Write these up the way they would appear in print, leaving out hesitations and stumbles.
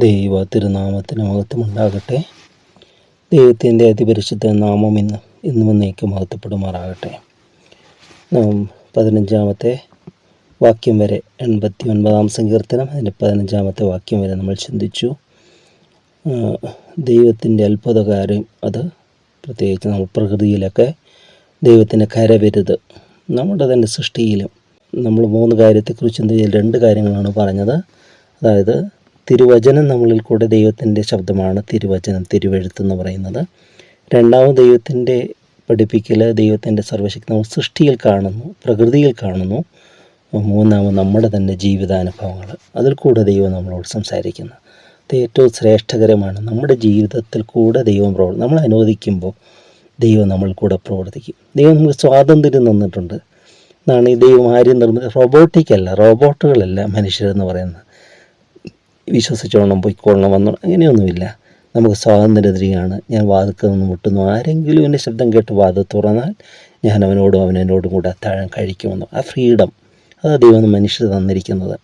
ദൈവ തിരുനാമത്തിന് മഹത്വമുണ്ടാകട്ടെ. ദൈവത്തിൻ്റെ അതിപരിശുദ്ധ നാമം ഇന്നും എന്നേക്കും മഹത്വപ്പെടുമാറാകട്ടെ. 15-ാമത്തെ വാക്യം വരെ 89-ാം സങ്കീർത്തനം അതിൻ്റെ 15-ാമത്തെ വാക്യം വരെ നമ്മൾ ചിന്തിച്ചു. ദൈവത്തിൻ്റെ അത്ഭുതകാര്യം, അത് പ്രത്യേകിച്ച് നമ്മൾ പ്രകൃതിയിലൊക്കെ ദൈവത്തിൻ്റെ കരവിരുത്, നമ്മുടെ തന്നെ സൃഷ്ടിയിലും നമ്മൾ 3 കാര്യത്തെക്കുറിച്ച് ചിന്തിച്ചാൽ 2 കാര്യങ്ങളാണ് പറഞ്ഞത്. അതായത് തിരുവചനം നമ്മളിൽ കൂടെ ദൈവത്തിൻ്റെ ശബ്ദമാണ് തിരുവചനം, തിരുവെഴുത്തെന്ന് പറയുന്നത്. രണ്ടാമത് ദൈവത്തിൻ്റെ പഠിപ്പിക്കൽ, ദൈവത്തിൻ്റെ സർവ്വശക്തി നമ്മൾ സൃഷ്ടിയിൽ കാണുന്നു, പ്രകൃതിയിൽ കാണുന്നു. മൂന്നാമത് നമ്മുടെ തന്നെ ജീവിതാനുഭവങ്ങൾ, അതിൽ കൂടെ ദൈവം നമ്മളോട് സംസാരിക്കുന്നു. അത് ഏറ്റവും ശ്രേഷ്ഠകരമാണ്. നമ്മുടെ ജീവിതത്തിൽ കൂടെ ദൈവം നമ്മൾ അനുവദിക്കുമ്പോൾ ദൈവം നമ്മൾ കൂടെ പ്രവർത്തിക്കും. ദൈവം നമുക്ക് സ്വാതന്ത്ര്യം തന്നിട്ടുണ്ട് എന്നാണ് ഈ ദൈവം ആരും റോബോട്ടുകളല്ല മനുഷ്യരെന്ന് പറയുന്നത്. വിശ്വസിച്ചോണം, പൊയ്ക്കോളണം, വന്നോണം, അങ്ങനെയൊന്നുമില്ല. നമുക്ക് സ്വാതന്ത്ര്യമാണ്. ഞാൻ വാതിൽക്കൽ നിന്ന് മുട്ടുന്നു, ആരെങ്കിലും എൻ്റെ ശബ്ദം കേട്ട് വാതിൽ തുറന്നാൽ ഞാൻ അവൻ എന്നോടും കൂടെ അത്താഴം കഴിക്കുമെന്ന്. ആ ഫ്രീഡം, അതാണ് ദൈവം മനുഷ്യർ തന്നിരിക്കുന്നത്.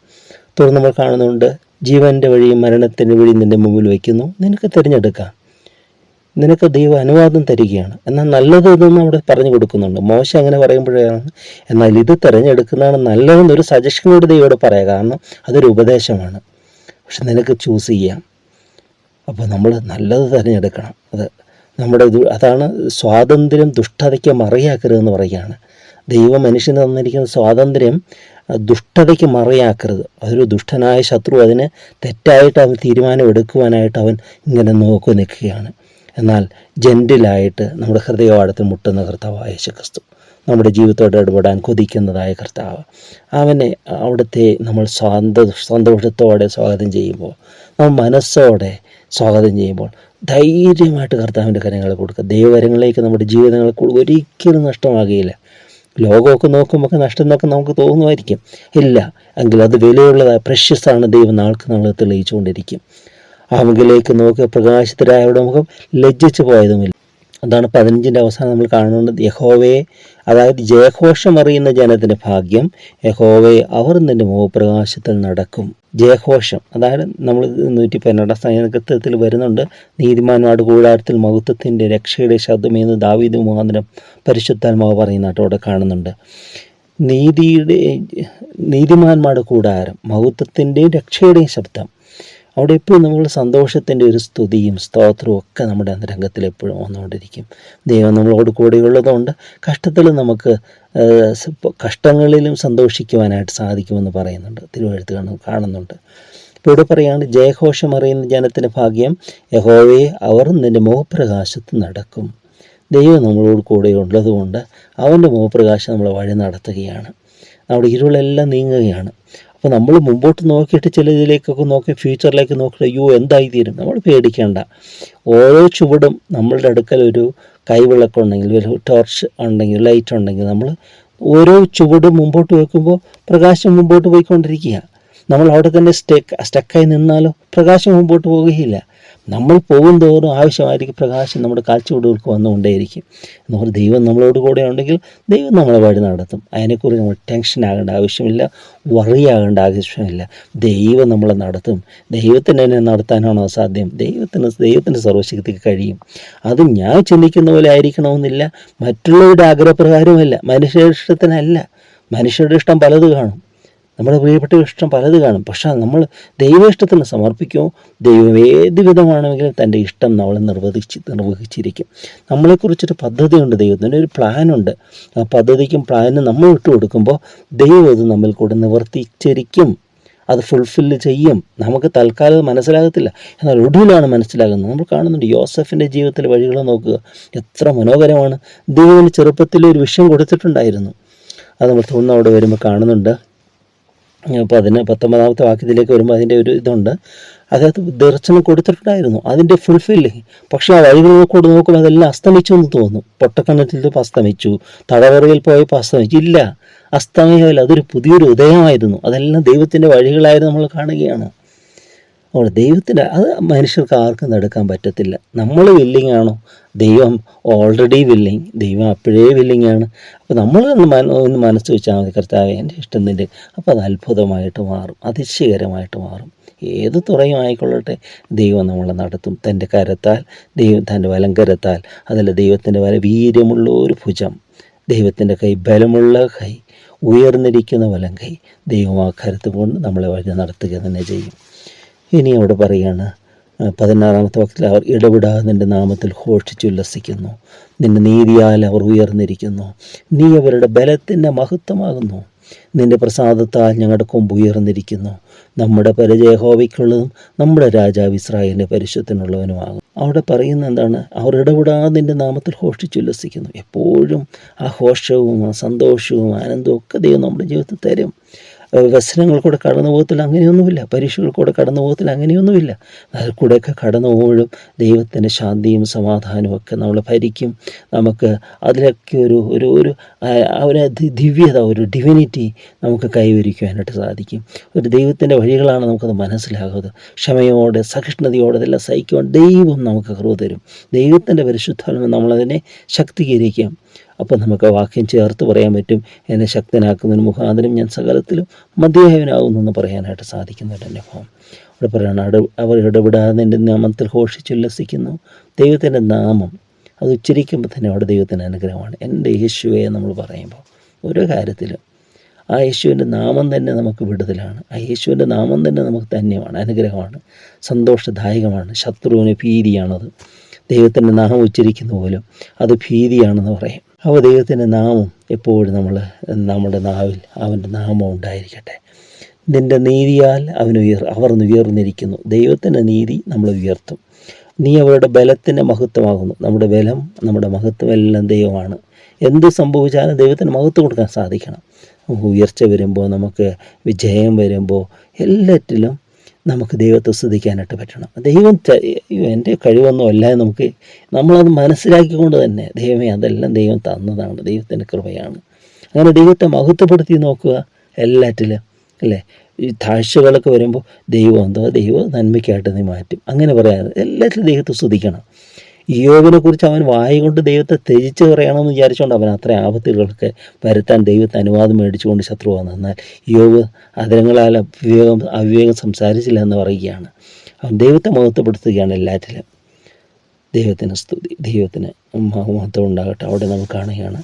തുടർന്ന് നമ്മൾ കാണുന്നുണ്ട്, ജീവൻ്റെ വഴിയും മരണത്തിൻ്റെ വഴിയും നിൻ്റെ മുമ്പിൽ വയ്ക്കുന്നു, നിനക്ക് തിരഞ്ഞെടുക്കാം. നിനക്ക് ദൈവം അനുവാദം തരികയാണ്. എന്നാൽ നല്ലതെന്ന് അവിടെ പറഞ്ഞു കൊടുക്കുന്നുണ്ട്. മോശം അങ്ങനെ പറയുമ്പോഴാണ്, എന്നാൽ ഇത് തിരഞ്ഞെടുക്കുന്നതാണ് നല്ലതെന്നൊരു സജഷൻ കൂടി ദൈവോട് പറയാം. കാരണം അതൊരു ഉപദേശമാണ്. പക്ഷെ നിനക്ക് ചൂസ് ചെയ്യാം. അപ്പോൾ നമ്മൾ നല്ലത് തിരഞ്ഞെടുക്കണം. അതാണ് സ്വാതന്ത്ര്യം ദുഷ്ടതയ്ക്ക് മറയാക്കരുതെന്ന് പറയുകയാണ്. ദൈവം മനുഷ്യന് തന്നിരിക്കുന്ന സ്വാതന്ത്ര്യം ദുഷ്ടതയ്ക്ക് മറയാക്കരുത്. അതൊരു ദുഷ്ടനായ ശത്രു അതിന് തെറ്റായിട്ട് അവൻ തീരുമാനം എടുക്കുവാനായിട്ട് അവൻ ഇങ്ങനെ നോക്കി നിൽക്കുകയാണ്. എന്നാൽ ജെൻറ്റിലായിട്ട് നമ്മുടെ ഹൃദയവാടത്തിൽ മുട്ടുന്ന കർത്താവായ യേശുക്രിസ്തു, നമ്മുടെ ജീവിതത്തോട് ഇടപെടാൻ കൊതിക്കുന്നതായ കർത്താവ്, അവനെ അവിടുത്തെ നമ്മൾ സന്തോഷത്തോടെ സ്വാഗതം ചെയ്യുമ്പോൾ, നമ്മൾ മനസ്സോടെ സ്വാഗതം ചെയ്യുമ്പോൾ ധൈര്യമായിട്ട് കർത്താവിൻ്റെ കരങ്ങൾ കൊടുക്കുക. ദൈവകരങ്ങളിലേക്ക് നമ്മുടെ ജീവിതങ്ങൾ ഒരിക്കലും നഷ്ടമാകുകയില്ല. ലോകമൊക്കെ നോക്കുമ്പോൾ നഷ്ടം എന്നൊക്കെ നമുക്ക് തോന്നുമായിരിക്കും. ഇല്ല എങ്കിൽ അത് വിലയുള്ളതായ പ്രഷ്യസാണ്. ദൈവം നാൾക്ക് നാൾ തെളിയിച്ചുകൊണ്ടിരിക്കും. അവങ്കിലേക്ക് നോക്കിയ പ്രകാശിതരായവരുടെ മുഖം ലജ്ജിച്ചു പോയതുമില്ല. അതാണ് 15-ന്റെ അവസാനം നമ്മൾ കാണുന്നത്. യഹോവയെ, അതായത് ജയഘോഷം അറിയുന്ന ജനത്തിന് ഭാഗ്യം, യഹോവയെ അവർ നിന്റെ മുഖപ്രകാശത്തിൽ നടക്കും. ജയഘോഷം, അതായത് നമ്മൾ 112-ാം സങ്കീർത്തനത്തിൽ വരുന്നുണ്ട്, നീതിമാന്മാരുടെ കൂടാരത്തിൽ മഹത്വത്തിൻ്റെ രക്ഷയുടെ ശബ്ദമെന്ന് ദാവീദ് മുഖാന്തരം പരിശുദ്ധാത്മാവ് പറയുന്നതായിട്ട് അവിടെ കാണുന്നുണ്ട്. നീതിമാന്മാരുടെ കൂടാരം, മഹത്വത്തിൻ്റെയും രക്ഷയുടെയും ശബ്ദം. അവിടെ എപ്പോഴും നമ്മൾ സന്തോഷത്തിൻ്റെ ഒരു സ്തുതിയും സ്തോത്രവും ഒക്കെ നമ്മുടെ രംഗത്തിൽ എപ്പോഴും വന്നുകൊണ്ടിരിക്കും. ദൈവം നമ്മളോട് കൂടെയുള്ളതുകൊണ്ട് കഷ്ടങ്ങളിലും സന്തോഷിക്കുവാനായിട്ട് സാധിക്കുമെന്ന് പറയുന്നുണ്ട്, തിരുവെഴുത്ത് കാണുന്നുണ്ട്. ഇപ്പോൾ ഇവിടെ പറയുകയാണ്, ജയഘോഷം അറിയുന്ന ജനത്തിന് ഭാഗ്യം, യഹോവയെ അവർ നിൻ്റെ മുഖപ്രകാശത്ത് നടക്കും. ദൈവം നമ്മളോട് കൂടെയുള്ളതുകൊണ്ട് അവൻ്റെ മുഖപ്രകാശം നമ്മളെ വഴി നടത്തുകയാണ്. നമ്മുടെ ഇരുളെല്ലാം നീങ്ങുകയാണ്. അപ്പോൾ നമ്മൾ മുമ്പോട്ട് നോക്കിയിട്ട് ചില ഇതിലേക്കൊക്കെ നോക്കി, ഫ്യൂച്ചറിലേക്ക് നോക്കിയിട്ട് അയ്യോ എന്തായിത്തീരും, നമ്മൾ പേടിക്കേണ്ട. ഓരോ ചുവടും നമ്മളുടെ അടുക്കൽ ഒരു കൈവിളക്കുണ്ടെങ്കിൽ, ഒരു ടോർച്ച് ഉണ്ടെങ്കിൽ, ലൈറ്റ് ഉണ്ടെങ്കിൽ, നമ്മൾ ഓരോ ചുവടും മുമ്പോട്ട് വെക്കുമ്പോൾ പ്രകാശം മുമ്പോട്ട് പോയിക്കൊണ്ടിരിക്കുക. നമ്മൾ അവിടെ തന്നെ സ്റ്റക്കായി നിന്നാലോ പ്രകാശം മുമ്പോട്ട് പോവുകയില്ല. നമ്മൾ പോകും തോറും ആവശ്യമായിരിക്കും പ്രകാശം നമ്മുടെ കാൽച്ചുവടുകൾക്ക് വന്നുകൊണ്ടേയിരിക്കും. എന്നാൽ ദൈവം നമ്മളോട് കൂടെ ഉണ്ടെങ്കിൽ ദൈവം നമ്മളെ വഴി നടത്തും. അതിനെക്കുറിച്ച് നമ്മൾ ടെൻഷൻ ആകേണ്ട ആവശ്യമില്ല, വറിയാകേണ്ട ആവശ്യമില്ല. ദൈവം നമ്മളെ നടത്തും. ദൈവത്തിന് എന്നെ നടത്താനാണോ അസാധ്യം? ദൈവത്തിന് സർവ്വശക്തിക്ക് കഴിയും. അത് ഞാൻ ചിന്തിക്കുന്ന പോലെ ആയിരിക്കണമെന്നില്ല, മറ്റുള്ളവരുടെ ആഗ്രഹപ്രകാരമല്ല, മനുഷ്യരുടെ ഇഷ്ടത്തിനല്ല. മനുഷ്യരുടെ ഇഷ്ടം പലത് കാണും, നമ്മുടെ പ്രിയപ്പെട്ട ഇഷ്ടം പലത് കാണും. പക്ഷേ നമ്മൾ ദൈവ ഇഷ്ടത്തിന് സമർപ്പിക്കുമോ, ദൈവം ഏത് വിധമാണെങ്കിലും തൻ്റെ ഇഷ്ടം നമ്മൾ നിർവഹിച്ചിരിക്കും. നമ്മളെക്കുറിച്ചൊരു പദ്ധതിയുണ്ട്, ദൈവത്തിൻ്റെ ഒരു പ്ലാനുണ്ട്. ആ പദ്ധതിക്കും പ്ലാനും നമ്മൾ വിട്ടുകൊടുക്കുമ്പോൾ ദൈവം അത് നമ്മിൽ കൂടെ നിവർത്തിച്ചിരിക്കും, അത് ഫുൾഫില്ല് ചെയ്യും. നമുക്ക് തൽക്കാലം മനസ്സിലാകത്തില്ല, എന്നാൽ ഒടുവിലാണ് മനസ്സിലാകുന്നത്. നമ്മൾ കാണുന്നുണ്ട് യോസഫിൻ്റെ ജീവിതത്തിലെ വഴികൾ നോക്കുക, എത്ര മനോഹരമാണ്. ദൈവത്തിന് ചെറുപ്പത്തിൽ ഒരു വിഷയം കൊടുത്തിട്ടുണ്ടായിരുന്നു. അത് നമ്മൾ തോന്നുന്ന അവിടെ വരുമ്പോൾ കാണുന്നുണ്ട്. അപ്പോൾ 19-ാമത്തെ വാക്യത്തിലേക്ക് വരുമ്പോൾ അതിൻ്റെ ഒരു ഇതുണ്ട്. അതായത് ദർശനം കൊടുത്തിട്ടുണ്ടായിരുന്നു, അതിൻ്റെ ഫുൾഫില്ലിങ്. പക്ഷേ ആ വഴികളിൽ നോക്കുമ്പോൾ അതെല്ലാം അസ്തമിച്ചു എന്ന് തോന്നും. പൊട്ടക്കണ്ണത്തിൽ അസ്തമിച്ചു, തടവറയിൽ പോയപ്പോൾ അസ്തമിച്ചു. ഇല്ല, അസ്തമയമല്ല, അതൊരു പുതിയൊരു ഉദയമായിരുന്നു. അതെല്ലാം ദൈവത്തിൻ്റെ വഴികളായിരുന്നു നമ്മൾ കാണുകയാണ്. അതുകൊണ്ട് ദൈവത്തിൻ്റെ അത് മനുഷ്യർക്ക് ആർക്കും നടക്കാൻ പറ്റത്തില്ല. നമ്മൾ വില്ലിങ് ആണോ? ദൈവം ഓൾറെഡി വില്ലിങ്, ദൈവം അപ്പോഴേ വില്ലിങ് ആണ്. അപ്പോൾ നമ്മൾ ഒന്ന് മനസ്സ് വെച്ചാൽ മതി, കർത്താവേ എൻ്റെ ഇഷ്ടം നിൻ്റെ. അപ്പോൾ അത് അത്ഭുതമായിട്ട് മാറും, അതിശയകരമായിട്ട് മാറും. ഏത് തുറയും ആയിക്കൊള്ളട്ടെ, ദൈവം നമ്മളെ നടത്തും തൻ്റെ കരത്താൽ, ദൈവം തൻ്റെ വലങ്കരത്താൽ. അതല്ല, ദൈവത്തിൻ്റെ വീര്യമുള്ള ഒരു ഭുജം, ദൈവത്തിൻ്റെ കൈ, ബലമുള്ള കൈ, ഉയർന്നിരിക്കുന്ന വലം കൈ, ദൈവം ആ കരുത്ത് കൊണ്ട് നമ്മളെ വഴി നടത്തുക തന്നെ ചെയ്യും. ഇനി അവിടെ പറയുകയാണ് 16-ാമത്തെ വാക്യത്തിൽ, അവർ ഇടപെടാതെ നിൻ്റെ നാമത്തിൽ ഘോഷിച്ചുല്ലസിക്കുന്നു, നിൻ്റെ നീതിയാൽ അവർ ഉയർന്നിരിക്കുന്നു, നീ അവരുടെ ബലത്തിൻ്റെ മഹത്വമാകുന്നു, നിൻ്റെ പ്രസാദത്താൽ ഞങ്ങളുടെ കൊമ്പ് ഉയർന്നിരിക്കുന്നു, നമ്മുടെ പരിചയ യഹോവയ്ക്കുള്ളതും നമ്മുടെ രാജാവ് ഇസ്രായേലിൻ്റെ പരിശുദ്ധനുള്ളവനുമാകും. അവിടെ പറയുന്നത് എന്താണ്? അവർ ഇടപെടാതെ നിൻ്റെ നാമത്തിൽ ഘോഷിച്ചുല്ലസിക്കുന്നു. എപ്പോഴും ആ ഘോഷവും ആ സന്തോഷവും ആനന്ദവും ഒക്കെ ദൈവം നമ്മുടെ ജീവിതത്തിൽ തരും. വ്യസനങ്ങൾ കൂടെ കടന്നു പോകത്തില്ല, അങ്ങനെയൊന്നുമില്ല. പരീക്ഷകൾ കൂടെ കടന്നു പോകത്തില്ല, അങ്ങനെയൊന്നുമില്ല. അതിൽ കൂടെയൊക്കെ കടന്നു പോകുമ്പോഴും ദൈവത്തിൻ്റെ ശാന്തിയും സമാധാനവും ഒക്കെ നമ്മളെ ഭരിക്കും. നമുക്ക് അതിലൊക്കെ ഒരു ദിവ്യത, ഒരു ഡിവിനിറ്റി നമുക്ക് കൈവരിക്കുവാനായിട്ട് സാധിക്കും. ഒരു ദൈവത്തിൻ്റെ വഴികളാണ് നമുക്കത് മനസ്സിലാകുന്നത്. ക്ഷമയോടെ, സഹിഷ്ണുതയോടെ ഇതെല്ലാം സഹിക്കുവാൻ ദൈവം നമുക്ക് കൃപ തരും. ദൈവത്തിൻ്റെ പരിശുദ്ധാത്മ നമ്മളതിനെ ശക്തീകരിക്കാം. അപ്പോൾ നമുക്ക് വാക്യം ചേർത്ത് പറയാൻ പറ്റും, എന്നെ ശക്തനാക്കുന്നതിന് മുഖാന്തരം ഞാൻ സകലത്തിലും മതിയായവനാകുന്നു എന്ന് പറയാനായിട്ട് സാധിക്കുന്നൊരു അനുഭവം. അവിടെ പറയുകയാണ്, അവർ ഇടപെടാതെ എൻ്റെ നാമത്തിൽ ഘോഷിച്ചുല്ലസിക്കുന്നു. ദൈവത്തിൻ്റെ നാമം അത് ഉച്ചരിക്കുമ്പോൾ തന്നെ അവിടെ ദൈവത്തിൻ്റെ അനുഗ്രഹമാണ്. എൻ്റെ യേശുവെ നമ്മൾ പറയുമ്പോൾ ഓരോ കാര്യത്തിലും ആ യേശുവിൻ്റെ നാമം തന്നെ നമുക്ക് വിടുതലാണ്. ആ യേശുവിൻ്റെ നാമം തന്നെ നമുക്ക് ധന്യമാണ്, അനുഗ്രഹമാണ്, സന്തോഷദായകമാണ്. ശത്രുവിന് ഭീതിയാണത്. ദൈവത്തിൻ്റെ നാമം ഉച്ചരിക്കുന്ന പോലും അത് ഭീതിയാണെന്ന് പറയും. അപ്പോൾ ദൈവത്തിൻ്റെ നാമം എപ്പോഴും നമ്മുടെ നാവിൽ അവൻ്റെ നാമം ഉണ്ടായിരിക്കട്ടെ. നിൻ്റെ നീതിയാൽ അവർ ഉയർന്നിരിക്കുന്നു. ദൈവത്തിൻ്റെ നീതി നമ്മളെ ഉയർത്തും. നീ അവരുടെ ബലത്തിൻ്റെ മഹത്വമാകുന്നു. നമ്മുടെ ബലം, നമ്മുടെ മഹത്വം എല്ലാം ദൈവമാണ്. എന്ത് സംഭവിച്ചാലും ദൈവത്തിന് മഹത്വം കൊടുക്കാൻ സാധിക്കണം. നമുക്ക് ഉയർച്ച വരുമ്പോൾ, നമുക്ക് വിജയം വരുമ്പോൾ, എല്ലാറ്റിലും നമുക്ക് ദൈവത്തെ സ്തുതിക്കാനായിട്ട് പറ്റണം. ദൈവം എൻ്റെ കഴിവൊന്നുമല്ല, നമ്മളത് മനസ്സിലാക്കിക്കൊണ്ട് തന്നെ ദൈവമേ അതെല്ലാം ദൈവം തന്നതാണ്, ദൈവത്തിൻ്റെ കൃപയാണ്. അങ്ങനെ ദൈവത്തെ മഹത്വപ്പെടുത്തി നോക്കുക എല്ലാറ്റിലും, അല്ലേ? ഈ താഴ്ചകളൊക്കെ വരുമ്പോൾ ദൈവം നന്മയ്ക്കായിട്ട് നീ മാറ്റും, അങ്ങനെ പറയാതെ എല്ലാറ്റിലും ദൈവത്തെ സ്തുതിക്കണം. യോബിനെക്കുറിച്ച് അവൻ വായ കൊണ്ട് ദൈവത്തെ ത്യജിച്ച് പറയണമെന്ന് വിചാരിച്ചുകൊണ്ട് അവൻ അത്ര ആപത്തുകളൊക്കെ വരുത്താൻ ദൈവത്തെ അനുവാദം മേടിച്ചുകൊണ്ട് ശത്രു വന്നു. എന്നാൽ യോബ് അതിരങ്ങളാൽ അവിവേകം സംസാരിച്ചില്ല എന്ന് പറയുകയാണ്. അവൻ ദൈവത്തെ മഹത്വപ്പെടുത്തുകയാണ് എല്ലാറ്റിലും. ദൈവത്തിന് സ്തുതി, ദൈവത്തിന് മഹത്വം ഉണ്ടാകട്ടെ. അവിടെ നമ്മൾ കാണുകയാണ്.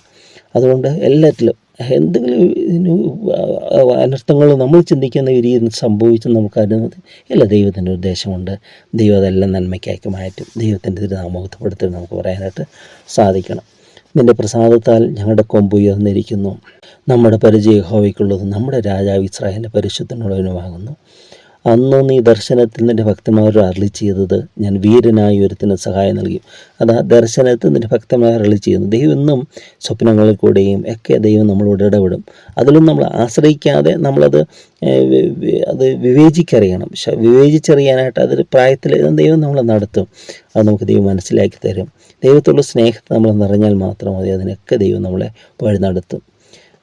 അതുകൊണ്ട് എല്ലാറ്റിലും എന്തെങ്കിലും അനർത്ഥങ്ങൾ നമ്മൾ ചിന്തിക്കുന്ന രീതിയിൽ സംഭവിച്ച് നമുക്കറിയുന്നത് എല്ലാ ദൈവത്തിൻ്റെ ഉദ്ദേശമുണ്ട്. ദൈവം അതെല്ലാം നന്മയ്ക്കാക്കി മാറ്റും. ദൈവത്തിൻ്റെ തിരുനാമഹത്വപ്പെടുത്തി നമുക്ക് പറയാനായിട്ട് സാധിക്കണം. നിൻ്റെ പ്രസാദത്താൽ ഞങ്ങളുടെ കൊമ്പ് ഉയർന്നിരിക്കുന്നു, നമ്മുടെ പരിചയ യഹോവയ്ക്കുള്ളതും നമ്മുടെ രാജാവ് ഇസ്രായേലിൻ്റെ പരിശുദ്ധനുള്ളവനുമാകുന്നു. അന്ന് നീ ദർശനത്തിൽ നിൻ്റെ ഭക്തന്മാരോട് അരുളി ചെയ്തത്, ഞാൻ വീരനായ ഒരുത്തിന് സഹായം നൽകി. അതാ ദർശനത്തിൽ നിൻ്റെ ഭക്തന്മാർ അരുളി ചെയ്യുന്നു. ദൈവം ഇന്നും സ്വപ്നങ്ങളിൽ കൂടെയും ഒക്കെ ദൈവം നമ്മളോട് ഇടപെടും. അതിലും നമ്മൾ ആശ്രയിക്കാതെ നമ്മളത് വിവേചിച്ചറിയാനായിട്ട് അതൊരു പ്രായത്തിൽ ദൈവം നമ്മളെ നടത്തും. അത് നമുക്ക് ദൈവം മനസ്സിലാക്കി തരും. ദൈവത്തുള്ള സ്നേഹത്തെ നമ്മൾ നിറഞ്ഞാൽ മാത്രം മതി, അതിനൊക്കെ ദൈവം നമ്മളെ വഴി നടത്തും.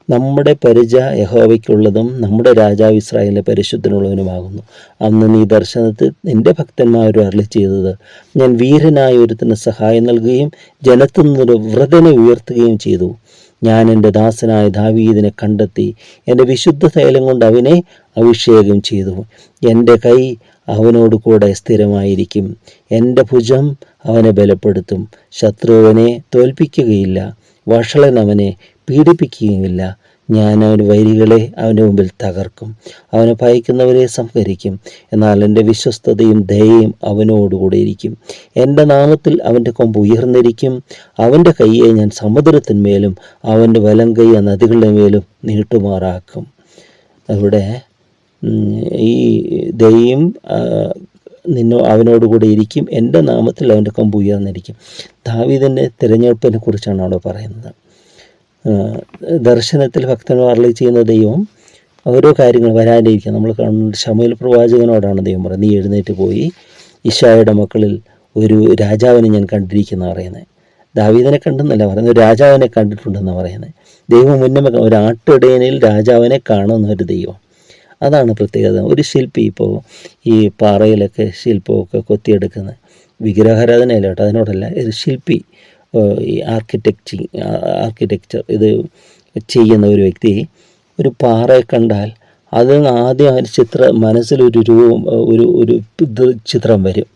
നമ്മുടെ പരിച യഹോവയ്ക്കുള്ളതും നമ്മുടെ രാജാവ് ഇസ്രായേലിൻ്റെ പരിശുദ്ധനുള്ളവനുമാകുന്നു. അന്ന് നീ ദർശനത്തിൽ നിൻ്റെ ഭക്തന്മാരോട് അരുളി ചെയ്തത്, ഞാൻ വീരനായ ഒരുത്തിന് സഹായം നൽകുകയും ജനത്തിൽ നിന്നൊരു വ്രതനെ ഉയർത്തുകയും ചെയ്തു. ഞാൻ എൻ്റെ ദാസനായ ദാവീദിനെ കണ്ടെത്തി, എൻ്റെ വിശുദ്ധ തൈലം കൊണ്ട് അവനെ അഭിഷേകം ചെയ്തു. എൻ്റെ കൈ അവനോട് കൂടെ സ്ഥിരമായിരിക്കും, എൻ്റെ ഭുജം അവനെ ബലപ്പെടുത്തും. ശത്രുവിനെ തോൽപ്പിക്കുകയില്ല, വഷളൻ അവനെ പീഡിപ്പിക്കുകയുമില്ല. ഞാൻ അവൻ്റെ വൈരികളെ അവൻ്റെ മുമ്പിൽ തകർക്കും, അവനെ ഭയക്കുന്നവരെ സംഹരിക്കും. എന്നാൽ എൻ്റെ വിശ്വസ്തതയും ദയയും അവനോടുകൂടെ ഇരിക്കും. എൻ്റെ നാമത്തിൽ അവൻ്റെ കൊമ്പ് ഉയർന്നിരിക്കും. അവൻ്റെ കൈയെ ഞാൻ സമുദ്രത്തിന്മേലും അവൻ്റെ വലം കൈ നദികളുടെ മേലും നീട്ടുമാറാക്കും. അവിടെ ഈ ദയയും അവനോടുകൂടെ ഇരിക്കും, എൻ്റെ നാമത്തിൽ അവൻ്റെ കൊമ്പ് ഉയർന്നിരിക്കും. ദാവീദിൻ്റെ തിരഞ്ഞെടുപ്പിനെ കുറിച്ചാണ് അവിടെ പറയുന്നത്. ദർശനത്തിൽ ഭക്തന്മാർ അരുളി ചെയ്യുന്ന ദൈവം ഓരോ കാര്യങ്ങൾ വരാനിരിക്കുക. നമ്മൾ കാണുന്ന ശമൂവേൽ പ്രവാചകനോടാണ് ദൈവം പറയുന്നത്, നീ എഴുന്നേറ്റ് പോയി ഇശായിയുടെ മക്കളിൽ ഒരു രാജാവിനെ ഞാൻ കണ്ടിരിക്കുന്ന പറയുന്നത്. ദാവീദിനെ കണ്ടെന്നല്ല പറയുന്നത്, ഒരു രാജാവിനെ കണ്ടിട്ടുണ്ടെന്നാണ് പറയുന്നത്. ദൈവം മുന്നേ ഒരു ആട്ടിടയനിൽ രാജാവിനെ കാണുന്ന ഒരു ദൈവം. അതാണ് പ്രത്യേകത. ഒരു ശില്പി ഇപ്പോൾ ഈ പാറയിലൊക്കെ ശില്പമൊക്കെ കൊത്തിയെടുക്കുന്ന വിഗ്രഹാരാധനയല്ല കേട്ടോ, അതിനോടല്ല. ഒരു ശില്പി, ഈ ആർക്കിടെക്ചർ ഇത് ചെയ്യുന്ന ഒരു വ്യക്തി ഒരു പാറയെ കണ്ടാൽ അതിൽ നിന്ന് ആദ്യം മനസ്സിലൊരു രൂപം, ഒരു ചിത്രം വരും.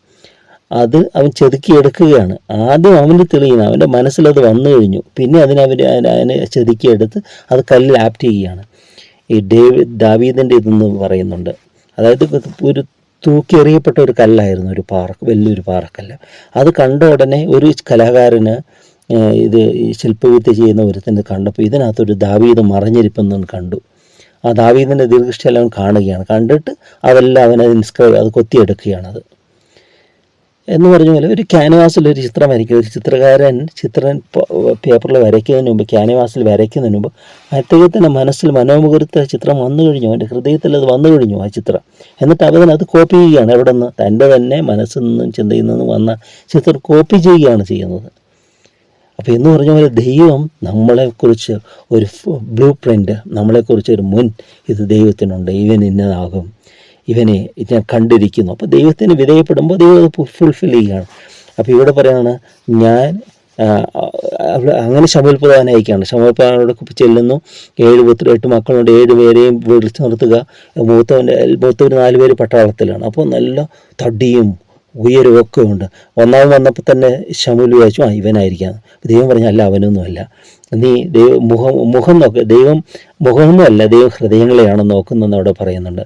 അത് അവൻ ചെതുക്കിയെടുക്കുകയാണ്. ആദ്യം അവന് തെളിയുന്നത്, അവൻ്റെ മനസ്സിലത് വന്നു കഴിഞ്ഞു. പിന്നെ അതിനെ ചെതുക്കിയെടുത്ത് അത് കല്ലിൽ ആപ്റ്റ് ചെയ്യുകയാണ്. ഈ ദാവീദിൻ്റെ ഇതെന്ന് പറയുന്നുണ്ട്. അതായത് ഒരു തൂക്കിയെറിയപ്പെട്ട ഒരു കല്ലായിരുന്നു, ഒരു വലിയൊരു പാറക്കല്ല്. അത് കണ്ട ഉടനെ ഒരു കലാകാരന് ഈ ശില്പവിദ്യ ചെയ്യുന്ന ഒരുത്തന്നെ കണ്ടപ്പോൾ ഇതിനകത്തൊരു ദാവീദ് മറഞ്ഞിരിപ്പെന്ന് കണ്ടു. ആ ദാവീദിൻ്റെ ദീർഘഷ്ടം അവൻ കാണുകയാണ്. കണ്ടിട്ട് അതെല്ലാം അത് കൊത്തിയെടുക്കുകയാണത്. എന്ന് പറഞ്ഞ പോലെ ഒരു ക്യാൻവാസിലൊരു ചിത്രം വരയ്ക്കുക. ഒരു ചിത്രം പേപ്പറിൽ വരയ്ക്കുന്നതിന് മുമ്പ്, ക്യാൻവാസിൽ വരയ്ക്കുന്നതിന് മുമ്പ് അദ്ദേഹത്തിൻ്റെ മനസ്സിൽ മനോമുഖരത്തെ ചിത്രം വന്നു കഴിഞ്ഞു, അവൻ്റെ ഹൃദയത്തിൽ അത് വന്നു കഴിഞ്ഞു ആ ചിത്രം. എന്നിട്ട് അവനത് കോപ്പി ചെയ്യുകയാണ്. എവിടെ നിന്ന്? തൻ്റെ തന്നെ മനസ്സിൽ നിന്നും ചിന്തയിൽ നിന്നും വന്ന ചിത്രം കോപ്പി ചെയ്യുകയാണ് ചെയ്യുന്നത്. അപ്പോൾ എന്ന് പറഞ്ഞ പോലെ ദൈവം നമ്മളെക്കുറിച്ച് ഒരു ബ്ലൂ പ്രിൻ്റ്, നമ്മളെക്കുറിച്ച് ഒരു ഇത് ദൈവത്തിനുണ്ട്. ഇവൻ ഇന്നതാകും, ഇവനെ ഞാൻ കണ്ടിരിക്കുന്നു. അപ്പോൾ ദൈവത്തിന് വിധേയപ്പെടുമ്പോൾ ദൈവം അത് ഫുൾഫിൽ ചെയ്യുകയാണ്. അപ്പോൾ ഇവിടെ പറയുകയാണ്, ഞാൻ അങ്ങനെ ശമൂവേൽ പ്രവാചകനെ അയക്കുകയാണ്. ശമൂവേൽ പ്രവാചകനോട് ചെല്ലുന്നു. 8 മക്കളുണ്ട്, 7 പേരെയും വിളിച്ചു നിർത്തുക. മൂത്തവർ 4 പേര് പട്ടാളത്തിലാണ്. അപ്പോൾ നല്ല തടിയും ഉയരമൊക്കെ ഉണ്ട്. ഒന്നാമത് വന്നപ്പോൾ തന്നെ ശമൂവേൽ വിചാരിച്ചു ഇവനായിരിക്കാം. ദൈവം പറഞ്ഞ അല്ല, അവനൊന്നുമല്ല. നീ മുഖം നോക്ക്. ദൈവം മുഖമൊന്നുമല്ല, ദൈവം ഹൃദയങ്ങളെയാണ് നോക്കുന്നതെന്ന് അവിടെ പറയുന്നുണ്ട്.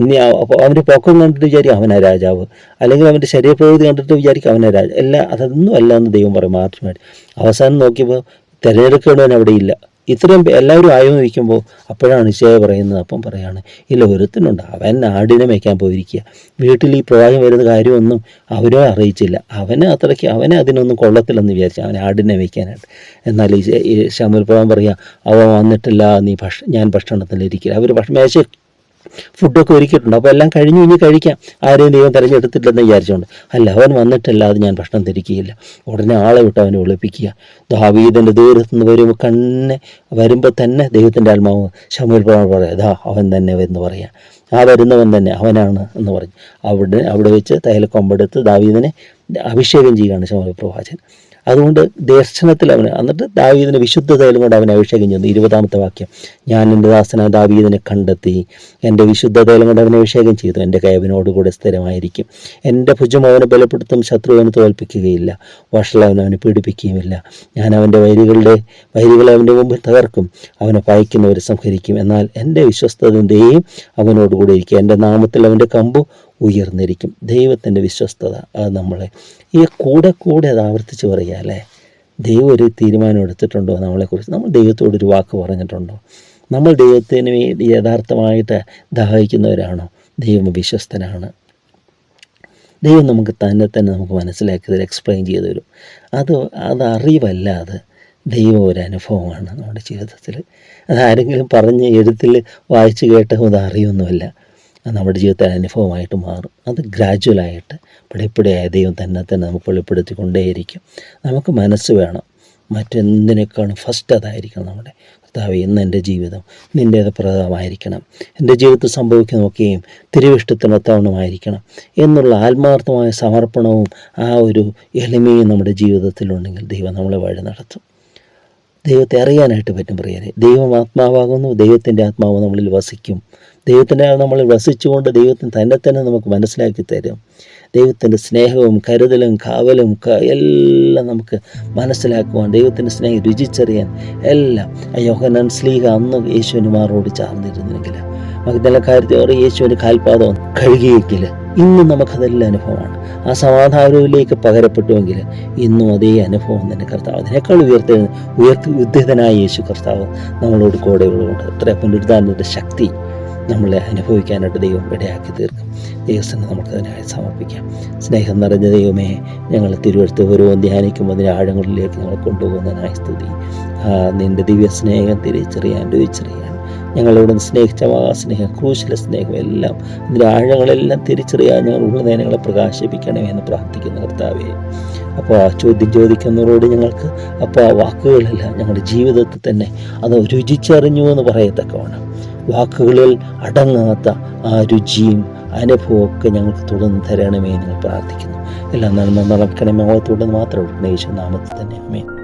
ഇനി അപ്പോൾ അവൻ്റെ പൊക്കം കണ്ടിട്ട് വിചാരിക്കും അവനാ രാജാവ്, അല്ലെങ്കിൽ അവൻ്റെ ശരീരപ്രകൃതി കണ്ടിട്ട് വിചാരിക്കും അവനാ രാജാവ്. അതൊന്നും അല്ല എന്ന് ദൈവം പറയും മാത്രമായിട്ട്. അവസാനം നോക്കിയപ്പോൾ തിരഞ്ഞെടുക്കേണ്ടവൻ അവിടെ ഇല്ല. ഇത്രയും എല്ലാവരും ആയോന്നിരിക്കുമ്പോൾ അപ്പോഴാണ് ഇശയ്യാ പറയുന്നത്. അപ്പം പറയാണ്, ഇല്ല, ഒരുത്തനുണ്ട്, അവൻ ആടിനെ മേയ്ക്കാൻ പോയിരിക്കുക. വീട്ടിൽ ഈ പ്രവാചകൻ വരുന്ന കാര്യമൊന്നും അവരോ അറിയിച്ചില്ല. അവനെ അതിനൊന്നും കൊള്ളത്തില്ലെന്ന് വിചാരിച്ചു, അവൻ ആടിനെ മേയ്ക്കാനായിട്ട്. എന്നാൽ ഈ ശമൂവേൽ പ്രവാചകൻ പറയുക, അവൻ വന്നിട്ടില്ല, ഞാൻ ഭക്ഷണത്തിലിരിക്കില്ല. അവർ മേശ ഫുഡൊക്കെ ഒരുക്കിയിട്ടുണ്ട്. അപ്പോൾ എല്ലാം കഴിഞ്ഞു, ഇനി കഴിക്കാം, ആരെയും ദൈവം തിരഞ്ഞെടുത്തിട്ടില്ലെന്ന് വിചാരിച്ചുകൊണ്ട്. അല്ല, അവൻ വന്നിട്ടില്ല, അത് ഞാൻ ഭക്ഷണം തിരിക്കുകയില്ല. ഉടനെ ആളെ വിട്ട് അവനെ ഒളിപ്പിക്കുക. ദാവീദിൻ്റെ ദൂരത്തുനിന്ന് വരുമ്പോൾ തന്നെ ദൈവത്തിൻ്റെ ആത്മാവ് ശമൂവേൽ പ്രവാചകൻ പറയാം, അവൻ തന്നെ എന്ന് പറയാം, ആ വരുന്നവൻ തന്നെ അവനാണ് എന്ന് പറഞ്ഞു. അവിടെ വെച്ച് തൈലക്കൊമ്പെടുത്ത് ദാവീദിനെ അഭിഷേകം ചെയ്യുകയാണ് ശമൂവേൽ പ്രവാചകൻ. അതുകൊണ്ട് ദർശനത്തിൽ എന്നിട്ട് ദാവീദിനെ വിശുദ്ധ തൈലം കൊണ്ട് അവനെ അഭിഷേകം ചെയ്യുന്നു. 20-ാമത്തെ വാക്യം, ഞാൻ എൻ്റെ ദാസനായ ദാവീദിനെ കണ്ടെത്തി, എൻ്റെ വിശുദ്ധ തൈലം കൊണ്ട് അവനെ അഭിഷേകം ചെയ്തു. എൻ്റെ കൈ അവനോടുകൂടെ സ്ഥിരമായിരിക്കും. എൻ്റെ ഭുജം അവനെ ബലപ്പെടുത്തും, ശത്രുവിനെ തോൽപ്പിക്കുകയില്ല, വഷളൻ അവനെ പീഡിപ്പിക്കുകയുമില്ല. ഞാൻ അവൻ്റെ വൈരികളെ അവൻ്റെ മുമ്പിൽ തകർക്കും, അവനെ പയക്കുന്നവരെ സംഹരിക്കും. എന്നാൽ എൻ്റെ വിശ്വസ്തതയും അവനോടുകൂടെ ഇരിക്കും, എൻ്റെ നാമത്തിൽ അവൻ്റെ കമ്പു ഉയർന്നിരിക്കും. ദൈവത്തിൻ്റെ വിശ്വസ്തത അത് നമ്മളെ കൂടെ അത് ആവർത്തിച്ച് പറയുക അല്ലേ. ദൈവം ഒരു തീരുമാനം എടുത്തിട്ടുണ്ടോ നമ്മളെക്കുറിച്ച്? നമ്മൾ ദൈവത്തോടൊരു വാക്ക് പറഞ്ഞിട്ടുണ്ടോ? നമ്മൾ ദൈവത്തിന് യഥാർത്ഥമായിട്ട് ദാഹിക്കുന്നവരാണോ? ദൈവം വിശ്വസ്തനാണ്. ദൈവം നമുക്ക് തന്നെ നമുക്ക് മനസ്സിലാക്കി തരും, എക്സ്പ്ലെയിൻ ചെയ്തു തരും. അത് അറിവല്ല, അത് ദൈവം ഒരു അനുഭവമാണ് നമ്മുടെ ജീവിതത്തിൽ. അതാരെങ്കിലും പറഞ്ഞ് എഴുത്തിൽ വായിച്ച് കേട്ട അറിയൊന്നുമല്ല, അത് നമ്മുടെ ജീവിതത്തിൽ അനുഭവമായിട്ട് മാറും. അത് ഗ്രാജുവലായിട്ട് പടിപ്പടിയായ ദൈവം തന്നെ നമുക്ക് വെളിപ്പെടുത്തിക്കൊണ്ടേയിരിക്കും. നമുക്ക് മനസ്സ് വേണം, മറ്റെന്തിനേക്കാളും ഫസ്റ്റ് അതായിരിക്കണം. നമ്മുടെ കർത്താവേ, ഇന്ന് എൻ്റെ ജീവിതം നിൻ്റേത് പ്രദമായിരിക്കണം, എൻ്റെ ജീവിതത്തിൽ സംഭവിക്കുന്നതൊക്കെയും തിരുവിഷ്ടത്തിനൊത്തവണ്ണമായിരിക്കണം എന്നുള്ള ആത്മാർത്ഥമായ സമർപ്പണവും ആ ഒരു എളിമയും നമ്മുടെ ജീവിതത്തിലുണ്ടെങ്കിൽ ദൈവം നമ്മളെ വഴി നടത്തും. ദൈവത്തെ അറിയാനായിട്ട് പറ്റും പ്രിയരെ. ദൈവം ആത്മാവാകുന്നു, ദൈവത്തിൻ്റെ ആത്മാവ് നമ്മളിൽ വസിക്കും. ദൈവത്തിൻ്റെ നമ്മളിൽ വസിച്ചുകൊണ്ട് ദൈവത്തിന് തന്നെ നമുക്ക് മനസ്സിലാക്കി തരും. ദൈവത്തിൻ്റെ സ്നേഹവും കരുതലും കാവലും എല്ലാം നമുക്ക് മനസ്സിലാക്കുവാൻ, ദൈവത്തിൻ്റെ സ്നേഹം രുചിച്ചറിയാൻ എല്ലാം. യോഹന്നാൻ ശ്ലീഹ അന്ന് യേശുവിന് മാറോട് ചാർന്നിരുന്നെങ്കിൽ, മഗ്ദലക്കാരത്തെ യേശുവിന് കാൽപാദം കഴുകിയെങ്കിൽ ഇന്നും നമുക്കതെല്ലാം അനുഭവമാണ്. ആ സമാധാനത്തിലേക്ക് പകരപ്പെട്ടുവെങ്കിൽ ഇന്നും അതേ അനുഭവം തന്നെ കർത്താവ് അതിനേക്കാൾ ഉദ്ധിതനായ യേശു കർത്താവ് നമ്മളോട് കൂടെ ഉള്ളതുകൊണ്ട് എത്ര പുനരുദ്ധാനത്തിൻ്റെ ശക്തി നമ്മളെ അനുഭവിക്കാനായിട്ട് ദൈവം ഇടയാക്കി തീർക്കും. ദൈവത്തിന് നമുക്കതിനായി സമർപ്പിക്കാം. സ്നേഹം നിറഞ്ഞ ദൈവമേ, ഞങ്ങൾ തിരുവഴുത്ത് ഓരോ ധ്യാനിക്കുമ്പോൾ അതിൻ്റെ ആഴങ്ങളിലേക്ക് ഞങ്ങൾ കൊണ്ടുപോകുന്നതിനായി സ്തുതി. നിൻ്റെ ദിവ്യ സ്നേഹം രുചിച്ചറിയാൻ ഞങ്ങളിവിടെ സ്നേഹിച്ച സ്നേഹം, ക്രൂശിലെ സ്നേഹം എല്ലാം ഇതിൻ്റെ ആഴങ്ങളെല്ലാം തിരിച്ചറിയാൻ ഞങ്ങൾ ഉള്ളിൽ ഞങ്ങളെ പ്രകാശിപ്പിക്കണമേ എന്ന് പ്രാർത്ഥിക്കുന്ന കർത്താവേ. അപ്പോൾ ആ ചോദ്യം ചോദിക്കുന്നവരോട് ഞങ്ങൾക്ക് അപ്പോൾ ആ വാക്കുകളല്ല ഞങ്ങളുടെ ജീവിതത്തിൽ തന്നെ അത് രുചിച്ചറിഞ്ഞു എന്ന് പറയത്തക്കവണ്ണം വാക്കുകളിൽ അടങ്ങാത്ത ആ രുചിയും അനുഭവമൊക്കെ ഞങ്ങൾക്ക് തുടർന്ന് തരണമേ എന്ന് പ്രാർത്ഥിക്കുന്നു. എല്ലാം നന്മ നടക്കണമേ, തുടർന്ന് മാത്രം യേശു നാമത്തിൽ തന്നെ. ആമേൻ.